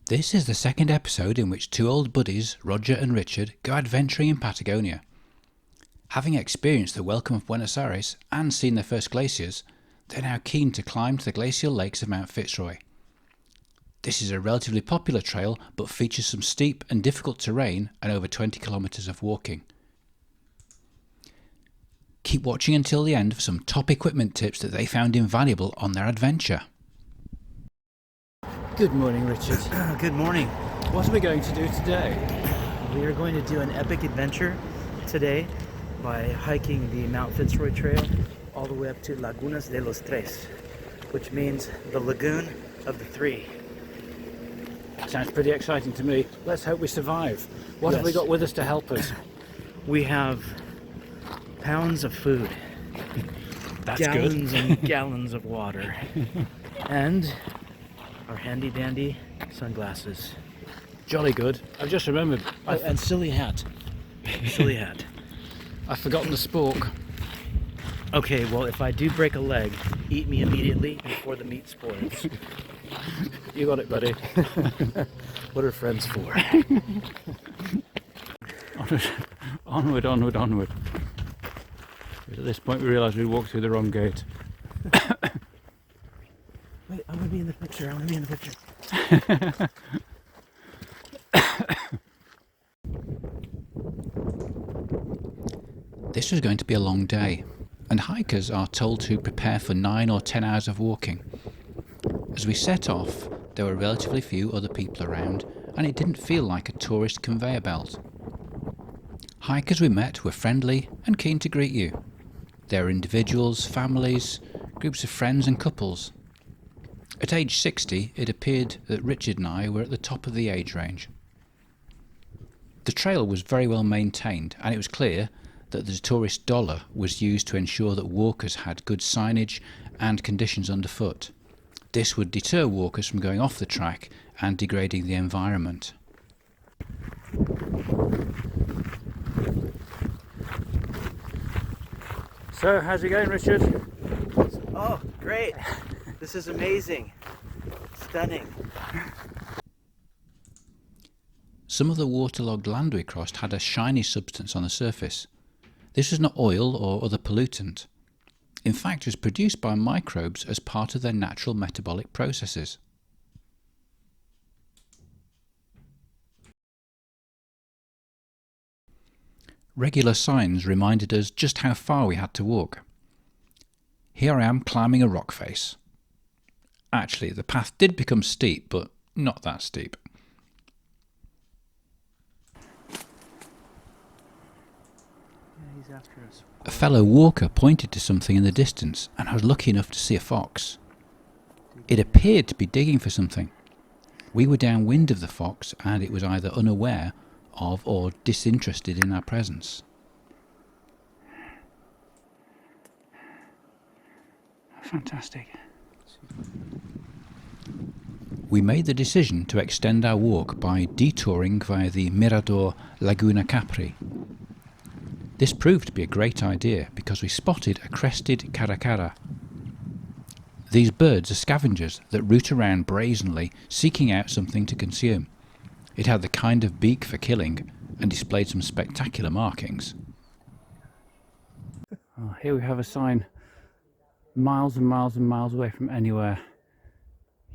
This is the second episode in which two old buddies, Roger and Richard, go adventuring in Patagonia. Having experienced the welcome of Buenos Aires and seen their first glaciers, they're now keen to climb to the glacial lakes of Mount Fitzroy. This is a relatively popular trail but features some steep and difficult terrain and over 20 kilometres of walking. Keep watching until the end for some top equipment tips that they found invaluable on their adventure. Good morning, Richard. Good morning. What are we going to do today? We are going to do an epic adventure today by hiking the Mount Fitzroy Trail all the way up to Lagunas de los Tres, which means the lagoon of the three. Sounds pretty exciting to me. Let's hope we survive. What have we got with us to help us? We have pounds of food, That's gallons good. and gallons of water, and our handy dandy sunglasses. Jolly good. I've just remembered. And silly hat. Silly hat. I've forgotten the spork. Okay, well, if I do break a leg, eat me immediately before the meat spoils. You got it, buddy. What are friends for? Onward, onward, onward. At this point we realised we walked through the wrong gate. Wait, I want to be in the picture. This was going to be a long day, and hikers are told to prepare for 9 or 10 hours of walking. As we set off, there were relatively few other people around, and it didn't feel like a tourist conveyor belt. Hikers we met were friendly and keen to greet you. There were individuals, families, groups of friends and couples. At age 60, it appeared that Richard and I were at the top of the age range. The trail was very well maintained, and it was clear that the tourist dollar was used to ensure that walkers had good signage and conditions underfoot. This would deter walkers from going off the track and degrading the environment. So, how's it going, Richard? Oh, great. This is amazing. Stunning. Some of the waterlogged land we crossed had a shiny substance on the surface. This was not oil or other pollutant. In fact, it was produced by microbes as part of their natural metabolic processes. Regular signs reminded us just how far we had to walk. Here I am climbing a rock face. Actually, the path did become steep, but not that steep. He's after us. A fellow walker pointed to something in the distance, and I was lucky enough to see a fox. It appeared to be digging for something. We were downwind of the fox, and it was either unaware of or disinterested in our presence. Fantastic. We made the decision to extend our walk by detouring via the Mirador Laguna Capri. This proved to be a great idea because we spotted a crested caracara. These birds are scavengers that root around brazenly, seeking out something to consume. It had the kind of beak for killing and displayed some spectacular markings. Oh, here we have a sign miles and miles and miles away from anywhere.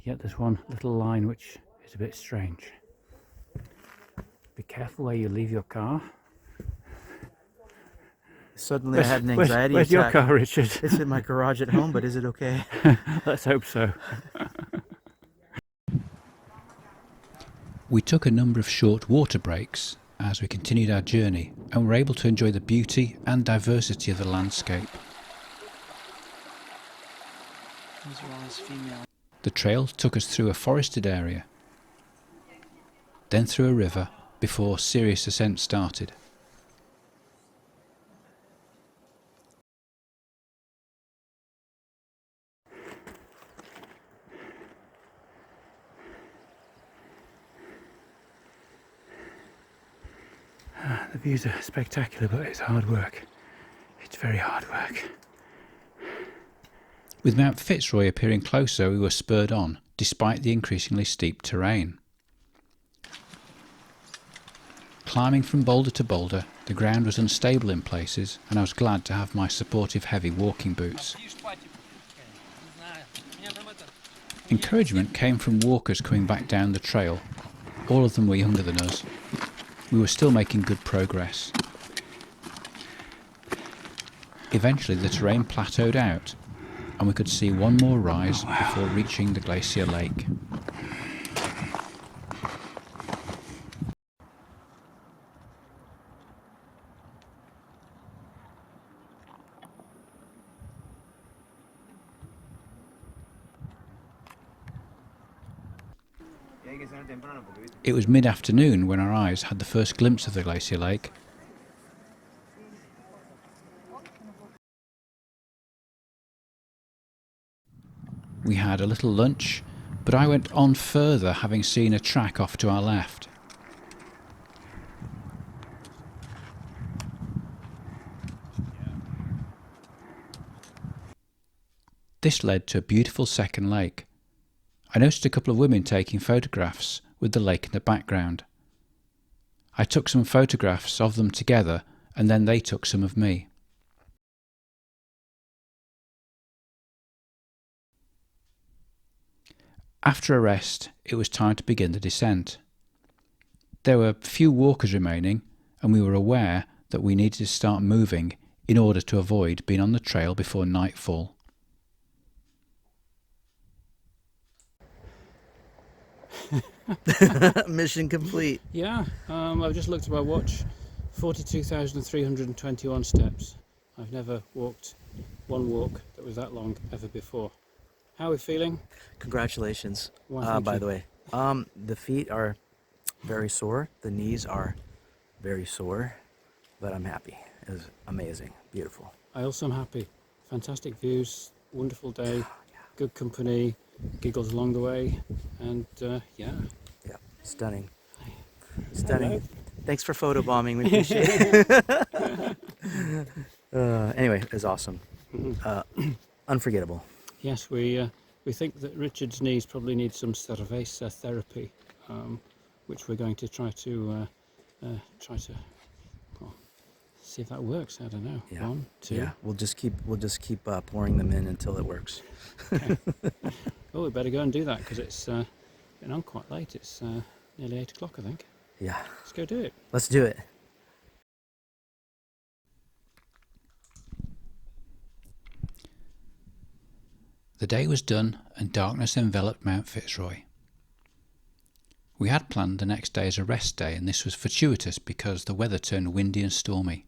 Yet there's one little line which is a bit strange. Be careful where you leave your car. Suddenly I had an anxiety where's attack. your car, Richard? It's in my garage at home, but is it okay? Let's hope so. We took a number of short water breaks as we continued our journey and were able to enjoy the beauty and diversity of the landscape. These are all his female. The trail took us through a forested area, then through a river before serious ascent started. The views are spectacular, but it's hard work. It's very hard work. With Mount Fitzroy appearing closer, we were spurred on, despite the increasingly steep terrain. Climbing from boulder to boulder, the ground was unstable in places, and I was glad to have my supportive heavy walking boots. Encouragement came from walkers coming back down the trail. All of them were younger than us. We were still making good progress. Eventually the terrain plateaued out, and we could see one more rise before reaching the glacier lake. It was mid-afternoon when our eyes had the first glimpse of the glacier lake. We had a little lunch, but I went on further, having seen a track off to our left. This led to a beautiful second lake. I noticed a couple of women taking photographs with the lake in the background. I took some photographs of them together, and then they took some of me. After a rest, it was time to begin the descent. There were few walkers remaining, and we were aware that we needed to start moving in order to avoid being on the trail before nightfall. Mission complete. Yeah, I've just looked at my watch. 42,321 steps. I've never walked one walk that was that long ever before. How are we feeling? Congratulations. Well, By the way, the feet are very sore. The knees are very sore, but I'm happy. It was amazing, beautiful. I also am happy. Fantastic views, wonderful day, good company, giggles along the way, and yeah. Yeah, stunning. Stunning. Hello. Thanks for photobombing. We appreciate it. Anyway, it was awesome. Unforgettable. Yes, we think that Richard's knees probably need some cerveza therapy, which we're going to try to see if that works. I don't know. Yeah. 1, 2. Yeah. We'll just keep pouring them in until it works. Okay. Oh, we better go and do that because it's been on quite late. It's nearly 8 o'clock, I think. Yeah. Let's go do it. Let's do it. The day was done and darkness enveloped Mount Fitzroy. We had planned the next day as a rest day, and this was fortuitous because the weather turned windy and stormy.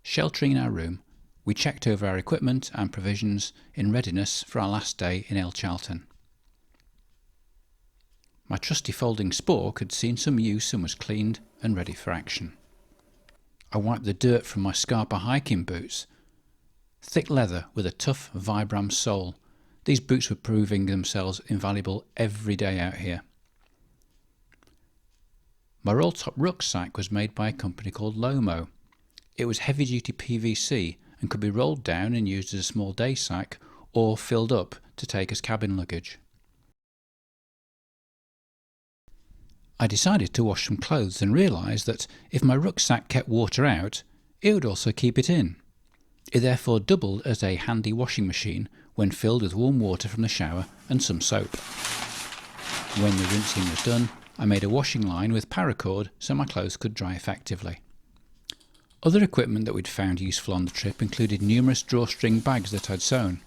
Sheltering in our room, we checked over our equipment and provisions in readiness for our last day in El Chalten. My trusty folding spork had seen some use and was cleaned and ready for action. I wiped the dirt from my Scarpa hiking boots. Thick leather with a tough Vibram sole. These boots were proving themselves invaluable every day out here. My roll-top rucksack was made by a company called Lomo. It was heavy-duty PVC and could be rolled down and used as a small day sack or filled up to take as cabin luggage. I decided to wash some clothes and realised that if my rucksack kept water out, it would also keep it in. It therefore doubled as a handy washing machine when filled with warm water from the shower and some soap. When the rinsing was done, I made a washing line with paracord so my clothes could dry effectively. Other equipment that we'd found useful on the trip included numerous drawstring bags that I'd sewn.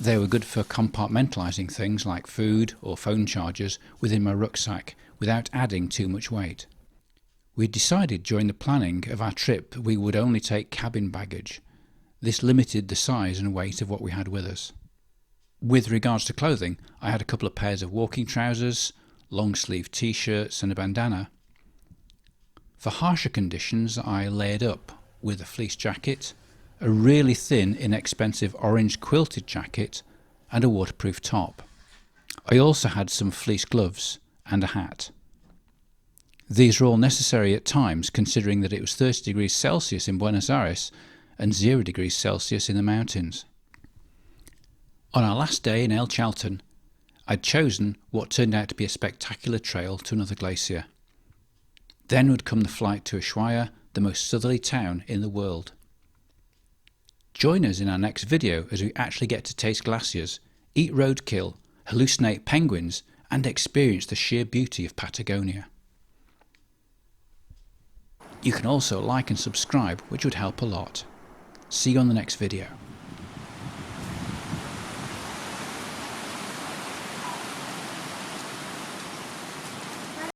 They were good for compartmentalising things like food or phone chargers within my rucksack without adding too much weight. We decided during the planning of our trip we would only take cabin baggage. This limited the size and weight of what we had with us. With regards to clothing, I had a couple of pairs of walking trousers, long-sleeve t-shirts and a bandana. For harsher conditions, I layered up with a fleece jacket, a really thin, inexpensive orange quilted jacket and a waterproof top. I also had some fleece gloves and a hat. These were all necessary at times, considering that it was 30 degrees Celsius in Buenos Aires and 0 degrees Celsius in the mountains. On our last day in El Chalten, I'd chosen what turned out to be a spectacular trail to another glacier. Then would come the flight to Ushuaia, the most southerly town in the world. Join us in our next video as we actually get to taste glaciers, eat roadkill, hallucinate penguins, and experience the sheer beauty of Patagonia. You can also like and subscribe, which would help a lot. See you on the next video.